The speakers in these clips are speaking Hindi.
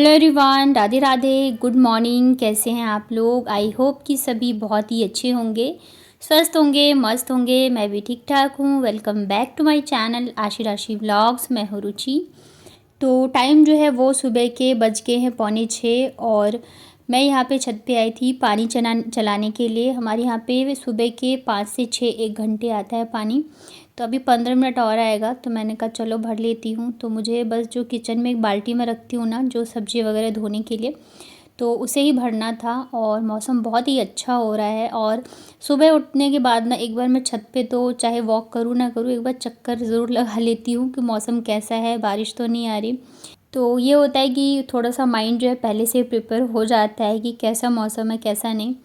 Hello everyone, Radhe Radhe, good morning. कैसे हैं आप लोग? आई होप कि सभी बहुत ही अच्छे होंगे, स्वस्थ होंगे, मस्त होंगे। मैं भी ठीक ठाक हूँ। Welcome back to my channel Aashi Rashi vlogs. मैं हूँ रुचि। तो टाइम जो है वो सुबह के बज गए हैं 5:45 और मैं यहाँ पे छत पे आई थी पानी चलाने के लिए। हमारे यहाँ पे सुबह के 5 से 6 1 घंटे आता है पानी। तो अभी 15 मिनट और आएगा, तो मैंने कहा चलो भर लेती हूँ। तो मुझे बस जो किचन में एक बाल्टी में रखती हूँ ना, जो सब्ज़ी वगैरह धोने के लिए, तो उसे ही भरना था। और मौसम बहुत ही अच्छा हो रहा है। और सुबह उठने के बाद ना एक बार मैं छत पे तो चाहे वॉक करूँ ना करूँ, एक बार चक्कर ज़रूर लगा लेती हूँ कि मौसम कैसा है, बारिश तो नहीं आ रही। तो ये होता है कि थोड़ा-सा माइंड जो है पहले से प्रिपेयर हो जाता है कि कैसा मौसम है, कैसा नहीं।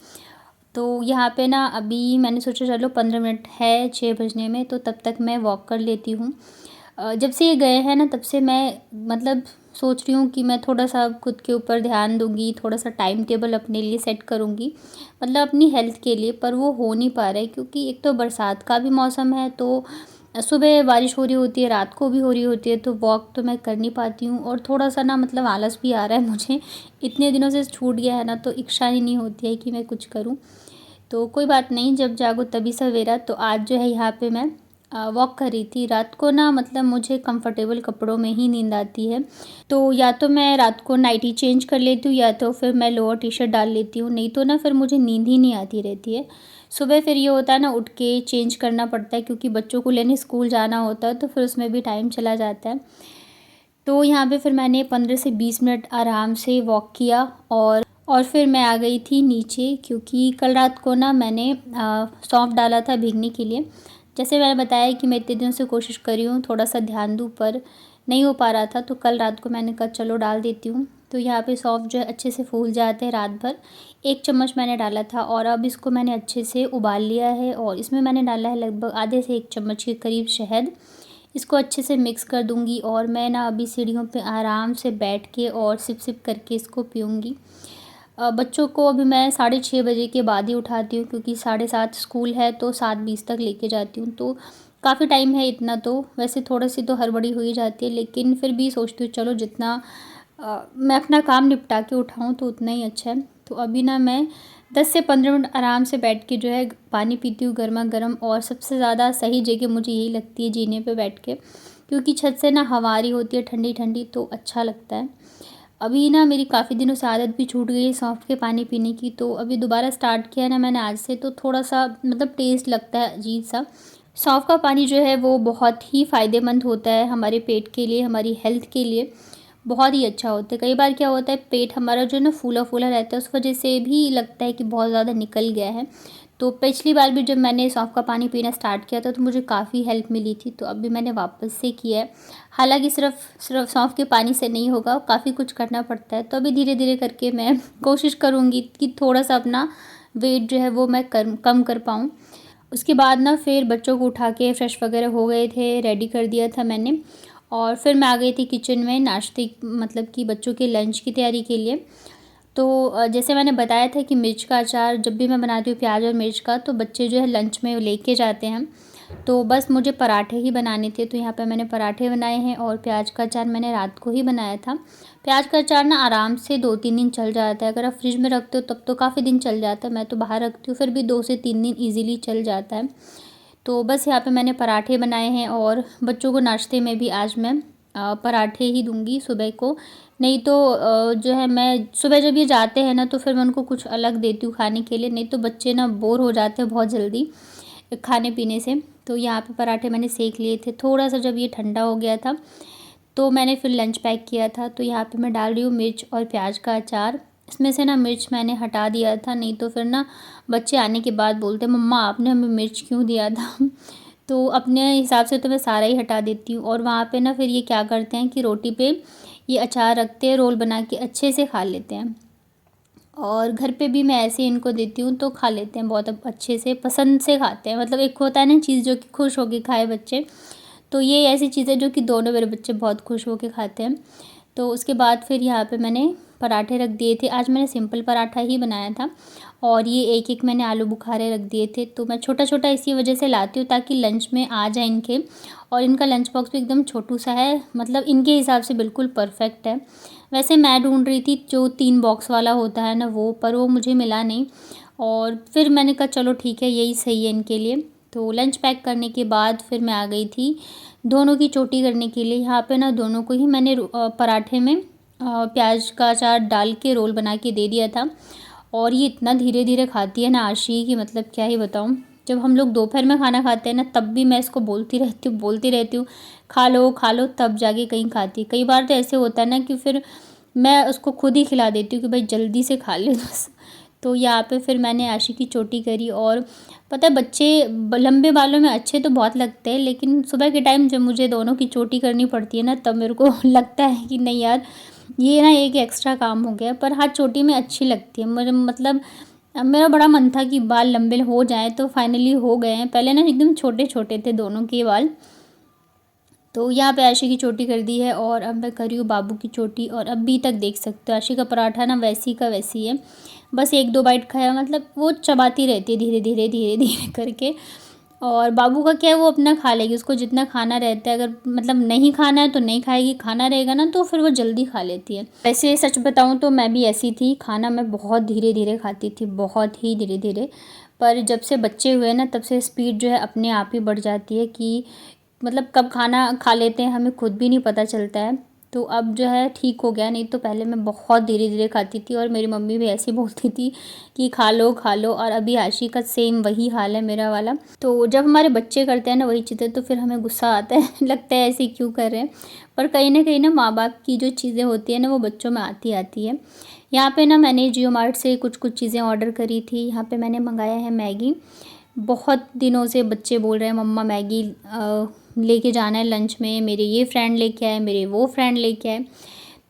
तो यहाँ पे ना अभी मैंने सोचा चलो 15 मिनट है 6 बजने में, तो तब तक मैं वॉक कर लेती हूँ। जब से ये गए हैं ना, तब से मैं मतलब सोच रही हूँ कि मैं थोड़ा-सा खुद के ऊपर ध्यान दूँगी, थोड़ा-सा टाइम टेबल अपने लिए सेट करूँगी, मतलब अपनी हेल्थ के लिए। पर वो हो नहीं पा रहा है क्योंकि एक तो बरसात का भी मौसम है, तो सुबह बारिश हो रही होती है, रात को भी हो रही होती है, तो वॉक तो मैं कर नहीं पाती हूँ। और थोड़ा-सा ना मतलब आलस भी आ रहा है मुझे। इतने दिनों से छूट गया है ना, तो इच्छा ही नहीं होती है कि मैं कुछ करूँ। तो कोई बात नहीं, जब जागो तभी सवेरा। तो आज जो है यहाँ पे मैं वॉक कर रही थी। रात को ना मतलब मुझे कंफर्टेबल कपड़ों में ही नींद आती है। तो या तो मैं रात को नाइटी चेंज कर लेती हूँ, या तो फिर मैं लोअर टी शर्ट डाल लेती हूँ। नहीं तो ना फिर मुझे नींद ही नहीं आती रहती है। सुबह फिर ये होता है ना, उठ के चेंज करना पड़ता है क्योंकि बच्चों को लेने स्कूल जाना होता है, तो फिर उसमें भी टाइम चला जाता है। तो यहाँ पे फिर मैंने 15 से 20 मिनट आराम से वॉक किया। और फिर मैं आ गई थी नीचे, क्योंकि कल रात को ना मैंने सौंफ डाला था भीगने के लिए। जैसे मैंने बताया कि मैं इतने दिनों से कोशिश कर रही हूँ थोड़ा-सा ध्यान दूँ, पर नहीं हो पा रहा था। तो कल रात को मैंने कहा चलो डाल देती हूँ। तो यहाँ पे सौंफ जो है अच्छे से फूल जाते हैं रात भर। 1 चम्मच मैंने डाला था और अब इसको मैंने अच्छे से उबाल लिया है। और इसमें मैंने डाला है लगभग आधे से 1 चम्मच के करीब शहद। इसको अच्छे से मिक्स कर दूँगी और मैं ना अभी सीढ़ियों पे आराम से बैठ के और सिप-सिप करके इसको पीऊँगी। बच्चों को अभी मैं 6:30 बजे के बाद ही उठाती हूँ, क्योंकि 7:30 स्कूल है, तो 7:20 तक लेके जाती हूँ। तो काफ़ी टाइम है इतना, तो वैसे थोड़ी-सी तो हड़बड़ी हो ही जाती है, लेकिन फिर भी सोचती हूँ चलो जितना मैं अपना काम निपटा के उठाऊँ तो उतना ही अच्छा है। तो अभी ना मैं 10 से 15 मिनट आराम से बैठ के जो है पानी पीती हूँ गरमा-गरम। और सबसे ज़्यादा सही जगह मुझे यही लगती है जीने पे बैठ के, क्योंकि छत से ना हवा आ रही होती है ठंडी-ठंडी, तो अच्छा लगता है। अभी ना मेरी काफ़ी दिनों से आदत भी छूट गई है सौंफ के पानी पीने की, तो अभी दोबारा स्टार्ट किया ना मैंने आज से, तो थोड़ा-सा मतलब टेस्ट लगता है अजीब-सा। सौंफ का पानी जो है वो बहुत ही फ़ायदेमंद होता है हमारे पेट के लिए, हमारी हेल्थ के लिए बहुत ही अच्छा होता है। कई बार क्या होता है, पेट हमारा जो है ना फूला-फूला रहता है, उस वजह से भी लगता है कि बहुत ज़्यादा निकल गया है। तो पिछली बार भी जब मैंने सौंफ का पानी पीना स्टार्ट किया था, तो मुझे काफ़ी हेल्प मिली थी, तो अभी मैंने वापस से किया है। हालाँकि सिर्फ़ सौंफ के पानी से नहीं होगा, काफ़ी कुछ करना पड़ता है। तो अभी धीरे-धीरे करके मैं कोशिश करूँगी कि थोड़ा-सा अपना वेट जो है वो मैं कम कर पाऊँ। उसके बाद ना फिर बच्चों को उठा के फ्रेश वगैरह हो गए थे, रेडी कर दिया था मैंने। और फिर मैं आ गई थी किचन में नाश्ते मतलब कि बच्चों के लंच की तैयारी के लिए। तो जैसे मैंने बताया था कि मिर्च का अचार जब भी मैं बनाती हूँ प्याज और मिर्च का, तो बच्चे जो है लंच में लेके जाते हैं। तो बस मुझे पराठे ही बनाने थे, तो यहाँ पे मैंने पराठे बनाए हैं। और प्याज का अचार मैंने रात को ही बनाया था। प्याज का अचार ना आराम से 2-3 दिन चल जाता है, अगर आप फ्रिज में रखते हो तब तो काफ़ी दिन चल जाता है। मैं तो बाहर रखती हूँ, फिर भी 2 से 3 दिन ईज़िली चल जाता है। तो बस यहाँ पे मैंने पराठे बनाए हैं। और बच्चों को नाश्ते में भी आज मैं पराठे ही दूँगी सुबह को। नहीं तो जो है मैं सुबह जब ये जाते हैं ना, तो फिर मैं उनको कुछ अलग देती हूँ खाने के लिए, नहीं तो बच्चे ना बोर हो जाते हैं बहुत जल्दी खाने-पीने से। तो यहाँ पे पराठे मैंने सेक लिए थे। थोड़ा-सा जब ये ठंडा हो गया था, तो मैंने फिर लंच पैक किया था। तो यहाँ पे मैं डाल रही हूँ मिर्च और प्याज का अचार। इसमें से ना मिर्च मैंने हटा दिया था, नहीं तो फिर ना बच्चे आने के बाद बोलते हैं मम्मा आपने हमें मिर्च क्यों दिया था। तो अपने हिसाब से तो मैं सारा ही हटा देती हूँ। और वहाँ पे ना फिर ये क्या करते हैं कि रोटी पे ये अचार रखते हैं, रोल बना के अच्छे से खा लेते हैं। और घर पे भी मैं ऐसे ही इनको देती हूँ, तो खा लेते हैं बहुत अब अच्छे से, पसंद से खाते हैं। मतलब एक होता है ना चीज़ जो कि खुश होके खाए बच्चे, तो ये ऐसी चीज़ है जो कि दोनों मेरे बच्चे बहुत खुश होके खाते हैं। तो उसके बाद फिर यहाँ पे मैंने पराठे रख दिए थे। आज मैंने सिंपल पराठा ही बनाया था। और ये एक एक मैंने आलू बुखारे रख दिए थे। तो मैं छोटा छोटा इसी वजह से लाती हूँ ताकि लंच में आ जाए इनके। और इनका लंच बॉक्स भी एकदम छोटू सा है, मतलब इनके हिसाब से बिल्कुल परफेक्ट है। वैसे मैं ढूंढ रही थी जो 3 बॉक्स वाला होता है ना वो, पर वो मुझे मिला नहीं। और फिर मैंने कहा चलो ठीक है, यही सही है इनके लिए। तो लंच पैक करने के बाद फिर मैं आ गई थी दोनों की चोटी करने के लिए। यहाँ पे ना दोनों को ही मैंने पराठे में प्याज का अचार डाल के रोल बना के दे दिया था। और ये इतना धीरे धीरे खाती है ना आशी की, मतलब क्या ही बताऊँ। जब हम लोग दोपहर में खाना खाते हैं ना तब भी मैं इसको बोलती रहती हूँ खा लो, तब जाके कहीं खाती। कई बार तो ऐसे होता है ना कि फिर मैं उसको खुद ही खिला देती हूँ कि भाई जल्दी से खा ले बस। तो यहाँ पे फिर मैंने आशी की चोटी करी। और पता है बच्चे लंबे बालों में अच्छे तो बहुत लगते हैं, लेकिन सुबह के टाइम जब मुझे दोनों की चोटी करनी पड़ती है ना तब मेरे को लगता है कि नहीं यार, ये ना एक एक्स्ट्रा काम हो गया। पर हाँ, चोटी में अच्छी लगती है मुझे, मतलब मेरा बड़ा मन था कि बाल लंबे हो जाएं, तो फाइनली हो गए हैं। पहले ना एकदम छोटे छोटे थे दोनों के बाल। तो यहाँ पे आशी की चोटी कर दी है और अब मैं कर रही हूँ बाबू की चोटी। और अभी तक देख सकते हो आशी का पराठा ना वैसी का वैसी है, बस 1-2 बाइट खाया, मतलब वो चबाती रहती है धीरे धीरे धीरे धीरे करके। और बाबू का क्या है, वो अपना खा लेगी, उसको जितना खाना रहता है। अगर मतलब नहीं खाना है तो नहीं खाएगी, खाना रहेगा ना तो फिर वो जल्दी खा लेती है। वैसे सच बताऊँ तो मैं भी ऐसी थी, खाना मैं बहुत धीरे धीरे खाती थी, बहुत ही धीरे धीरे। पर जब से बच्चे हुए ना तब से स्पीड जो है अपने आप ही बढ़ जाती है कि मतलब कब खाना खा लेते हैं हमें खुद भी नहीं पता चलता है। तो अब जो है ठीक हो गया, नहीं तो पहले मैं बहुत धीरे धीरे खाती थी और मेरी मम्मी भी ऐसी बोलती थी कि खा लो खा लो। और अभी आशी का सेम वही हाल है मेरा वाला। तो जब हमारे बच्चे करते हैं ना वही चीज़ें तो फिर हमें गुस्सा आता है लगता है ऐसे क्यों कर रहे हैं। पर कहीं ना माँ बाप की जो चीज़ें होती है ना वो बच्चों में आती आती है। यहाँ पे ना मैंने जियो मार्ट से कुछ कुछ चीज़ें ऑर्डर करी थी। यहाँ पे मैंने मंगाया है मैगी। बहुत दिनों से बच्चे बोल रहे हैं मम्मा मैगी लेके जाना है लंच में, मेरे ये फ्रेंड लेके आए, मेरे वो फ्रेंड लेके आए।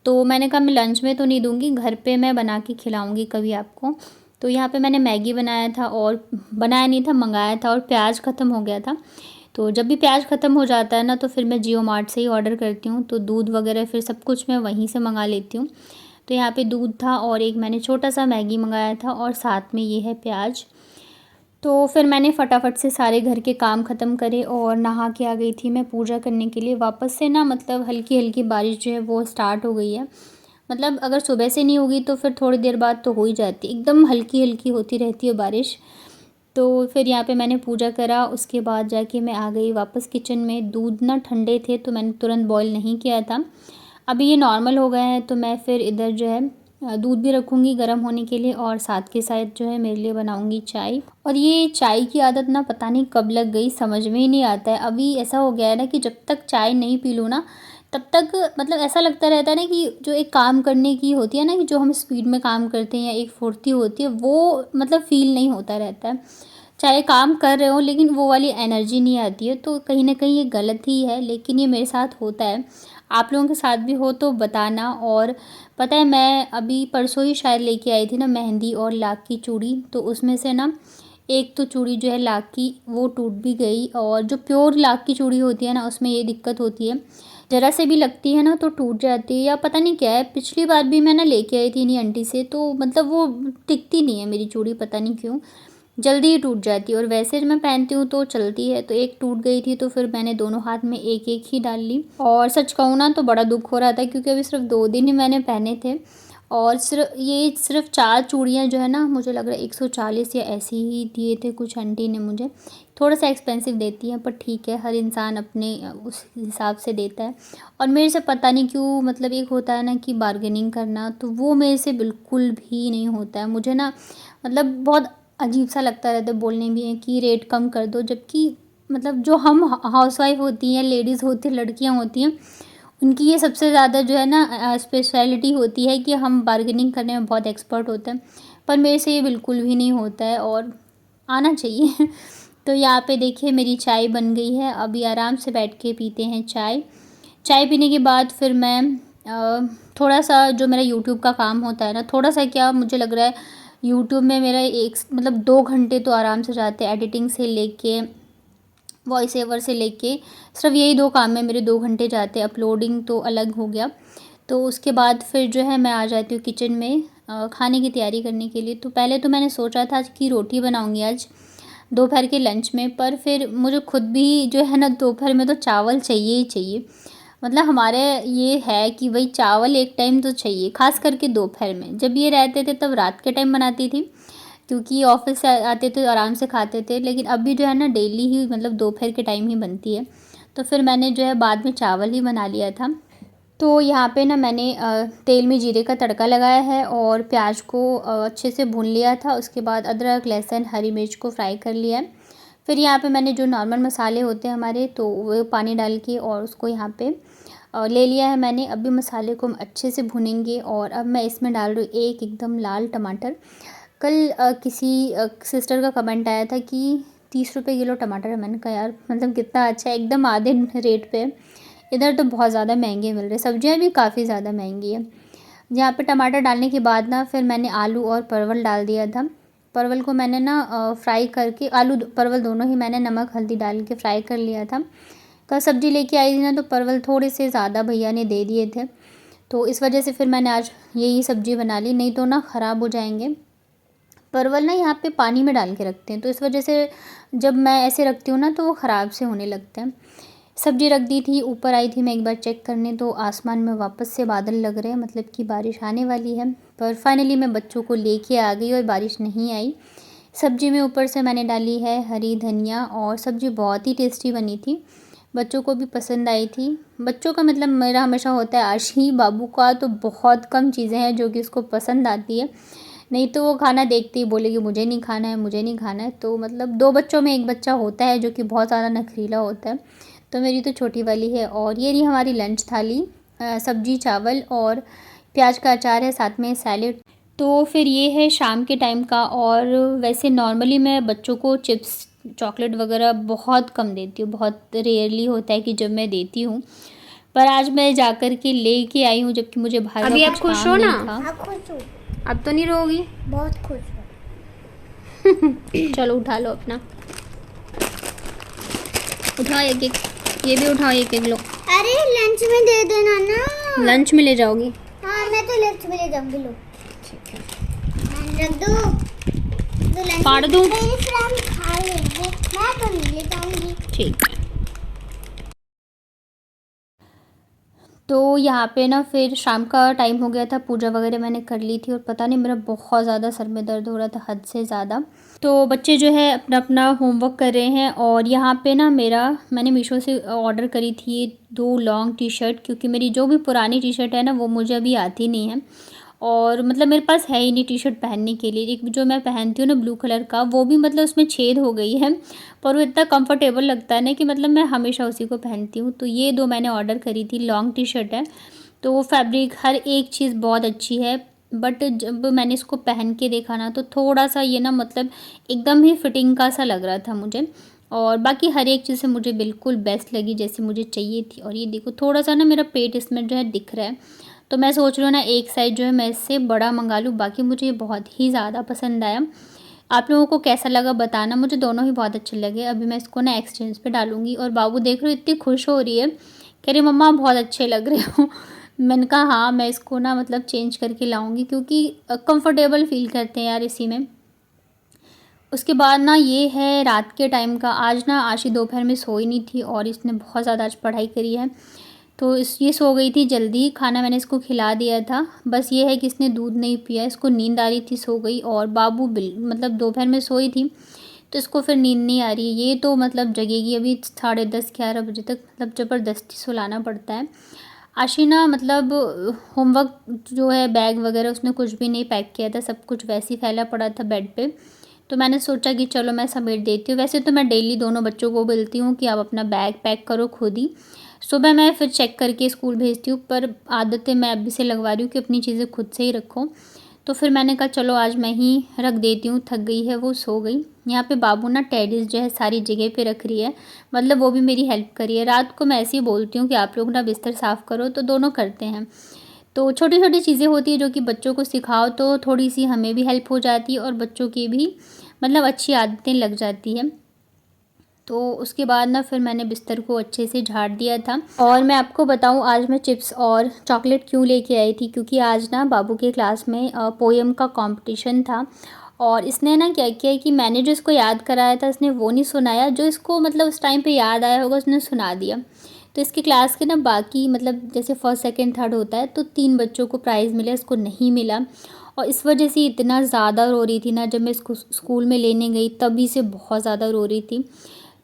तो मैंने कहा मैं लंच में तो नहीं दूंगी, घर पे मैं बना के खिलाऊंगी कभी आपको। तो यहाँ पे मैंने मैगी बनाया था, और बनाया नहीं था मंगाया था, और प्याज ख़त्म हो गया था। तो जब भी प्याज ख़त्म हो जाता है ना तो फिर मैं जियो मार्ट से ही ऑर्डर करती हूँ। तो दूध वगैरह फिर सब कुछ मैं वहीं से मंगा लेती हूँ। तो यहाँ पे दूध था और एक मैंने छोटा सा मैगी मंगाया था और साथ में ये है प्याज। तो फिर मैंने फटाफट से सारे घर के काम ख़त्म करे और नहा के आ गई थी मैं पूजा करने के लिए। वापस से ना मतलब हल्की हल्की बारिश जो है वो स्टार्ट हो गई है। मतलब अगर सुबह से नहीं होगी तो फिर थोड़ी देर बाद तो हो ही जाती, एकदम हल्की हल्की होती रहती है बारिश। तो फिर यहाँ पे मैंने पूजा करा, उसके बाद जाके मैं आ गई वापस किचन में। दूध ना ठंडे थे तो मैंने तुरंत बॉईल नहीं किया था। अभी ये नॉर्मल हो गए हैं तो मैं फिर इधर जो है दूध भी रखूँगी गर्म होने के लिए, और साथ के साथ जो है मेरे लिए बनाऊँगी चाय। और ये चाय की आदत ना पता नहीं कब लग गई, समझ में ही नहीं आता है। अभी ऐसा हो गया है ना कि जब तक चाय नहीं पी लूँ ना तब तक मतलब ऐसा लगता रहता है ना कि जो एक काम करने की होती है ना, कि जो हम स्पीड में काम करते हैं या एक फुर्ती होती है वो मतलब फ़ील नहीं होता रहता है। चाहे काम कर रहे हो लेकिन वो वाली एनर्जी नहीं आती है। तो कहीं न कहीं ये गलत ही है, लेकिन ये मेरे साथ होता है। आप लोगों के साथ भी हो तो बताना। और पता है मैं अभी परसों ही शायद लेके आई थी ना मेहंदी और लाख की चूड़ी, तो उसमें से ना एक तो चूड़ी जो है लाख की वो टूट भी गई। और जो प्योर लाख की चूड़ी होती है ना उसमें ये दिक्कत होती है, ज़रा से भी लगती है ना तो टूट जाती है, या पता नहीं क्या है। पिछली बार भी मैं ना लेके आई थी इन्हीं आंटी से, तो मतलब वो टिकती नहीं है मेरी चूड़ी, पता नहीं क्यों जल्दी ही टूट जाती है। और वैसे मैं पहनती हूँ तो चलती है, तो एक टूट गई थी तो फिर मैंने दोनों हाथ में एक एक ही डाल ली। और सच कहूँ ना तो बड़ा दुख हो रहा था क्योंकि अभी सिर्फ 2 दिन ही मैंने पहने थे। और सिर्फ 4 चूड़ियाँ जो है ना मुझे लग रहा है 140 या ऐसे ही दिए थे कुछ आंटी ने मुझे। थोड़ा सा एक्सपेंसिव देती हैं पर ठीक है, हर इंसान अपने उस हिसाब से देता है। और मेरे से पता नहीं क्यों, मतलब एक होता है ना कि बार्गेनिंग करना, तो वो मेरे से बिल्कुल भी नहीं होता है। मुझे ना मतलब बहुत अजीब सा लगता रहता है बोलने भी कि रेट कम कर दो, जबकि मतलब जो हम हाउसवाइफ होती हैं, लेडीज़ होती हैं, लड़कियां होती हैं, उनकी ये सबसे ज़्यादा जो है ना स्पेशलिटी होती है कि हम बार्गेनिंग करने में बहुत एक्सपर्ट होते हैं। पर मेरे से ये बिल्कुल भी नहीं होता है और आना चाहिए तो यहाँ पे देखिए मेरी चाय बन गई है, अभी आराम से बैठ के पीते हैं चाय। चाय पीने के बाद फिर मैं थोड़ा सा जो मेरा यूट्यूब का काम होता है ना, थोड़ा सा क्या मुझे लग रहा है यूट्यूब में मेरा एक मतलब 2 घंटे तो आराम से जाते हैं, एडिटिंग से लेके वॉइस ओवर से लेके सिर्फ यही 2 काम में मेरे 2 घंटे जाते हैं। अपलोडिंग तो अलग हो गया। तो उसके बाद फिर जो है मैं आ जाती हूँ किचन में खाने की तैयारी करने के लिए। तो पहले तो मैंने सोचा था कि रोटी बनाऊंगी आज दोपहर के लंच में, पर फिर मुझे खुद भी जो है ना दोपहर में तो चावल चाहिए ही चाहिए। मतलब हमारे ये है कि भाई चावल एक टाइम तो चाहिए, ख़ास करके दोपहर में। जब ये रहते थे तब रात के टाइम बनाती थी, क्योंकि ऑफिस से आते थे आराम से खाते थे, लेकिन अभी जो है ना डेली ही मतलब दोपहर के टाइम ही बनती है। तो फिर मैंने जो है बाद में चावल ही बना लिया था। तो यहाँ पे ना मैंने तेल में जीरे का तड़का लगाया है और प्याज को अच्छे से भून लिया था। उसके बाद अदरक, लहसुन, हरी मिर्च को फ्राई कर लिया है। फिर यहाँ पे मैंने जो नॉर्मल मसाले होते हैं हमारे, तो वो पानी डाल के और उसको यहाँ पे ले लिया है मैंने। अभी मसाले को हम अच्छे से भूनेंगे और अब मैं इसमें डाल रही हूँ एक एकदम लाल टमाटर। कल किसी सिस्टर का कमेंट आया था कि 30 रुपये किलो टमाटर है। मैंने कहा यार मतलब कितना अच्छा है, एकदम आधे रेट पे। इधर तो बहुत ज़्यादा महंगे मिल रहे, सब्जियां भी काफ़ी ज़्यादा महंगी है। यहाँ पे टमाटर डालने के बाद ना फिर मैंने आलू और परवल डाल दिया था। परवल को मैंने ना फ्राई करके, आलू परवल दोनों ही मैंने नमक हल्दी डाल के फ्राई कर लिया था। कल सब्ज़ी लेके आई थी ना तो परवल थोड़े से ज़्यादा भैया ने दे दिए थे, तो इस वजह से फिर मैंने आज यही सब्ज़ी बना ली, नहीं तो ना ख़राब हो जाएंगे। परवल ना यहाँ पे पानी में डाल के रखते हैं, तो इस वजह से जब मैं ऐसे रखती हूँ ना तो वो ख़राब से होने लगते हैं। सब्ज़ी रख दी थी, ऊपर आई थी मैं एक बार चेक करने, तो आसमान में वापस से बादल लग रहे हैं, मतलब कि बारिश आने वाली है। पर फाइनली मैं बच्चों को लेके आ गई और बारिश नहीं आई। सब्ज़ी में ऊपर से मैंने डाली है हरी धनिया और सब्ज़ी बहुत ही टेस्टी बनी थी, बच्चों को भी पसंद आई थी। बच्चों का मतलब मेरा हमेशा होता है आशी, बाबू का तो बहुत कम चीज़ें हैं जो कि उसको पसंद आती है, नहीं तो वो खाना देखते ही बोलेगी मुझे नहीं खाना है, मुझे नहीं खाना है। तो मतलब 2 बच्चों में एक बच्चा होता है जो कि बहुत ज़्यादा नखरीला होता है, तो मेरी तो छोटी वाली है। और ये रही हमारी लंच थाली, सब्जी, चावल और प्याज का अचार है, साथ में सैलेड। तो फिर ये है शाम के टाइम का। और वैसे नॉर्मली मैं बच्चों को चिप्स, चॉकलेट वगैरह बहुत कम देती हूँ, बहुत रेयरली होता है कि जब मैं देती हूँ। पर आज मैं जाकर के लेके आई हूँ, जबकि मुझे बाहर अभी का आप कुछ खुश काम हो नहीं ना? था। हाँ खुश हूँ, अब तो नहीं रोगी? बहुत खुश हूँ। चलो उठा लो अपना, उठाओ एक एक, ये भी उठाओ एक एक लो। अरे लंच में दे देना ना। लंच में ले जाओगी? हाँ मैं तो लंच में ले जाऊंगी, लो ठीक है, रख दो। तो लंच फाड़ दूँ? मेरे फ्रेंड खा लेंगे, मैं तो नहीं ले जाऊंगी। ठीक है। तो यहाँ पे ना फिर शाम का टाइम हो गया था, पूजा वगैरह मैंने कर ली थी और पता नहीं मेरा बहुत ज़्यादा सर में दर्द हो रहा था, हद से ज़्यादा। तो बच्चे जो है अपना अपना होमवर्क कर रहे हैं। और यहाँ पे ना मैंने मीशो से ऑर्डर करी थी 2 लॉन्ग टी शर्ट, क्योंकि मेरी जो भी पुरानी टी शर्ट है ना वो मुझे अभी आती नहीं है, और मतलब मेरे पास है ही नहीं टी शर्ट पहनने के लिए। एक जो मैं पहनती हूँ ना ब्लू कलर का, वो भी मतलब उसमें छेद हो गई है, पर वो इतना कंफर्टेबल लगता है ना कि मतलब मैं हमेशा उसी को पहनती हूँ। तो ये 2 मैंने ऑर्डर करी थी, लॉन्ग टी शर्ट है। तो वो फैब्रिक हर एक चीज़ बहुत अच्छी है, बट जब मैंने इसको पहन के देखा ना तो थोड़ा सा ये ना मतलब एकदम ही फिटिंग का सा लग रहा था मुझे, और बाकी हर एक चीज़ से मुझे बिल्कुल बेस्ट लगी जैसी मुझे चाहिए थी। और ये देखो थोड़ा सा ना मेरा पेट इसमें जो है दिख रहा है, तो मैं सोच रही हूँ ना एक साइज़ जो है मैं इससे बड़ा मंगा लूँ। बाकी मुझे ये बहुत ही ज़्यादा पसंद आया। आप लोगों को कैसा लगा बताना, मुझे दोनों ही बहुत अच्छे लगे। अभी मैं इसको ना एक्सचेंज पे डालूँगी। और बाबू देख रहे हो इतनी खुश हो रही है, कह रही मम्मा बहुत अच्छे लग रहे हो। मैंने कहा हाँ मैं इसको ना मतलब चेंज करके लाऊंगी, क्योंकि कंफर्टेबल फील करते हैं यार इसी में। उसके बाद ना ये है रात के टाइम का। आज ना आशी दोपहर में सोई नहीं थी और इसने बहुत ज़्यादा आज पढ़ाई करी है, तो ये सो गई थी जल्दी। खाना मैंने इसको खिला दिया था, बस ये है कि इसने दूध नहीं पिया, इसको नींद आ रही थी, सो गई। और बाबू मतलब दोपहर में सोई थी तो इसको फिर नींद नहीं आ रही है। ये तो मतलब जगेगी अभी 10:30-11 बजे तक, मतलब ज़बरदस्ती सुलाना पड़ता है। आशी ना मतलब होमवर्क जो है बैग वगैरह उसने कुछ भी नहीं पैक किया था, सब कुछ वैसे ही फैला पड़ा था बेड पे। तो मैंने सोचा कि चलो मैं समेट देती हूँ। वैसे तो मैं डेली दोनों बच्चों को बोलती हूँ कि आप अपना बैग पैक करो खुद ही, सुबह मैं फिर चेक करके स्कूल भेजती हूँ, पर आदतें मैं अभी से लगवा रही हूँ कि अपनी चीज़ें खुद से ही रखो। तो फिर मैंने कहा चलो आज मैं ही रख देती हूँ, थक गई है वो, सो गई। यहाँ पे बाबू ना टेडीज़ जो है सारी जगह पे रख रही है, मतलब वो भी मेरी हेल्प करी है। रात को मैं ऐसे ही बोलती हूँ कि आप लोग ना बिस्तर साफ़ करो, तो दोनों करते हैं। तो छोटी छोटी चीज़ें होती है जो कि बच्चों को सिखाओ तो थोड़ी सी हमें भी हेल्प हो जाती है और बच्चों की भी मतलब अच्छी आदतें लग जाती है। तो उसके बाद ना फिर मैंने बिस्तर को अच्छे से झाड़ दिया था। और मैं आपको बताऊं आज मैं चिप्स और चॉकलेट क्यों लेके आई थी, क्योंकि आज ना बाबू के क्लास में पोएम का कंपटीशन था। और इसने ना क्या किया कि मैंने जो इसको याद कराया था इसने वो नहीं सुनाया, जो इसको मतलब उस टाइम पे याद आया होगा उसने सुना दिया। तो इसकी क्लास के ना बाकी मतलब जैसे फर्स्ट सेकंड थर्ड होता है तो 3 बच्चों को प्राइज़ मिला, इसको नहीं मिला। और इस वजह से इतना ज़्यादा रो रही थी ना, जब मैं इसको स्कूल में लेने गई तभी से बहुत ज़्यादा रो रही थी।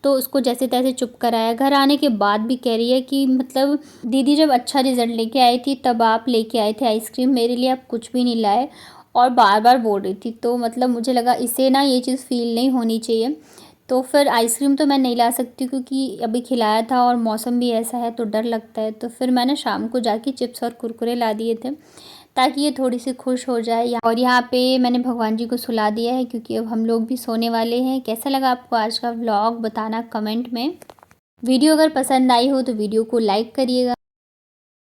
तो उसको जैसे तैसे चुप कराया। घर आने के बाद भी कह रही है कि मतलब दीदी जब अच्छा रिज़ल्ट लेके आई थी तब आप लेके आए थे आइसक्रीम, मेरे लिए आप कुछ भी नहीं लाए, और बार-बार बोल रही थी। तो मतलब मुझे लगा इसे ना ये चीज़ फ़ील नहीं होनी चाहिए। तो फिर आइसक्रीम तो मैं नहीं ला सकती क्योंकि अभी खिलाया था और मौसम भी ऐसा है तो डर लगता है। तो फिर मैंने शाम को जाके चिप्स और कुरकुरे ला दिए थे ताकि ये थोड़ी सी खुश हो जाए। और यहाँ पे मैंने भगवान जी को सुला दिया है क्योंकि अब हम लोग भी सोने वाले हैं। कैसा लगा आपको आज का व्लॉग बताना कमेंट में। वीडियो अगर पसंद आई हो तो वीडियो को लाइक करिएगा।